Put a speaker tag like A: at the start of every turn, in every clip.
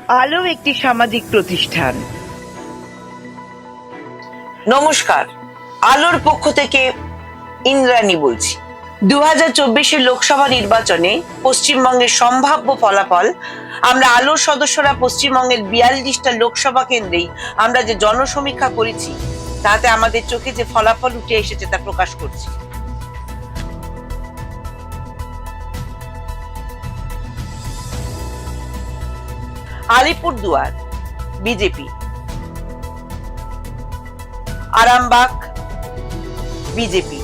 A: আলো একটি সামাজিক প্রতিষ্ঠান।
B: নমস্কার, আলোর পক্ষ থেকে ইন্দ্রাণী বলছি। 2024 লোকসভা নির্বাচনে পশ্চিমবঙ্গের সম্ভাব্য ফলাফল আমরা আলোর সদস্যরা পশ্চিমবঙ্গের 42টা লোকসভা কেন্দ্রেই আমরা যে জনসমীক্ষা করেছি তাতে আমাদের চোখে যে ফলাফল উঠে এসেছে তা প্রকাশ করছি। Alipurduar BJP, Arambagh BJP,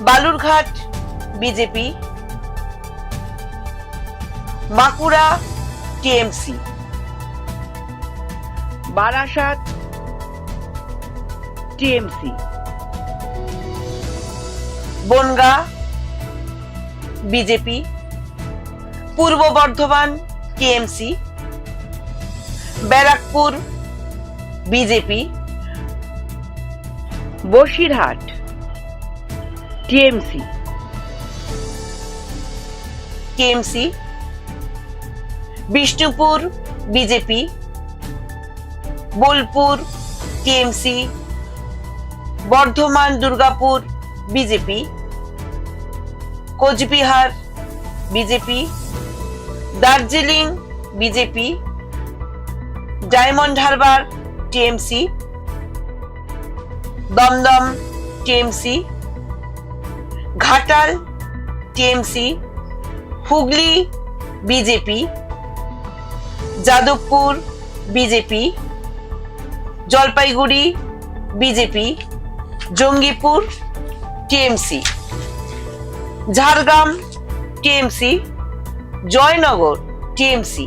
B: Balurghat BJP, Bankura TMC,
A: Barasat TMC,
B: Bangaon BJP, Purba Bardhaman TMC, Barrackpore BJP,
A: Basirhat TMC,
B: TMC, Bishnupur BJP, Bolpur TMC, Bardhaman Durgapur BJP, Cooch Behar BJP, Darjeeling BJP, Diamond Harbour TMC, Dumdum TMC, Ghatal TMC, Hooghly BJP, Jadavpur BJP, Jalpaiguri BJP, Jangipur TMC, Jhargram TMC, Joynagar TMC,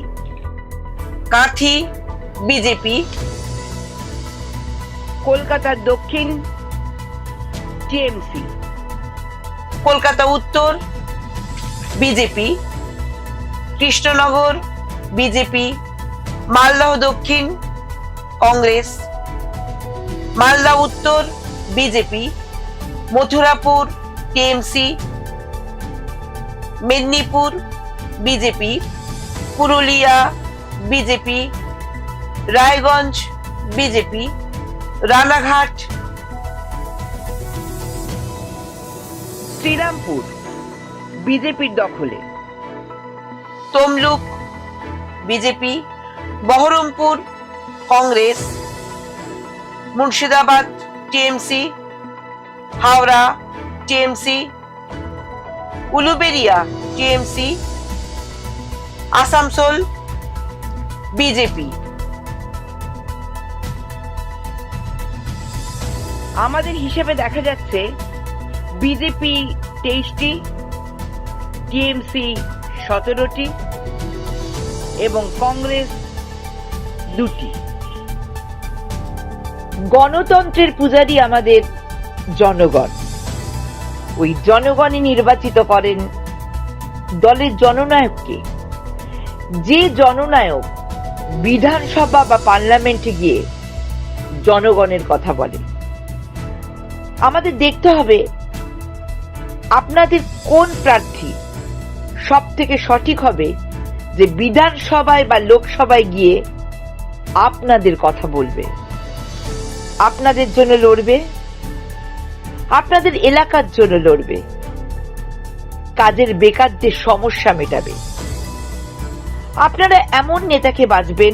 B: Kanthi BJP,
A: Kolkata Dakshin TMC,
B: Kolkata উত্তর বিজেপি, কৃষ্ণনগর বিজেপি, মালদহ দক্ষিণ কংগ্রেস, মালদা উত্তর BJP, Mathurapur TMC, Medinipur BJP, Purulia BJP, Raiganj BJP, Ranaghat,
A: Srirampur বিজেপির দখলে,
B: Tamluk BJP, Baharampur Congress, Murshidabad TMC, Howrah TMC, Uluberia TMC, Asansol BJP.
A: আমাদের হিসেবে দেখা যাচ্ছে BJP 23টি, TMC 17টি এবং কংগ্রেস 2টি। গণতন্ত্রের পূজারী আমাদের জনগণ। ওই জনগণই নির্বাচিত করেন দলের জননায়ককে। যে জননায়ক বিধানসভা বা পার্লামেন্টে গিয়ে জনগণের কথা বলে, আমাদের দেখতে হবে আপনাদের কোন প্রার্থী সব থেকে সঠিক হবে যে বিধানসভায় বা লোকসভায় গিয়ে আপনাদের কথা বলবে, আপনাদের জন্য লড়বে, আপনাদের এলাকার জন্য লড়বে, কাজের বেকার যে সমস্যা মেটাবে। আপনারা এমন নেতাকে বাছবেন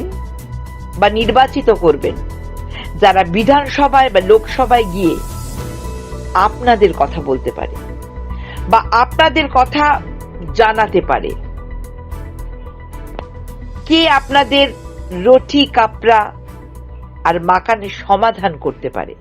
A: বা নির্বাচিত করবেন যারা বিধানসভায় বা লোকসভায় গিয়ে আপনাদের কথা বলতে পারে বা আপনাদের কথা জানাতে পারে, কে আপনাদের রুটি কাপড়া আর মাকানের সমাধান করতে পারে।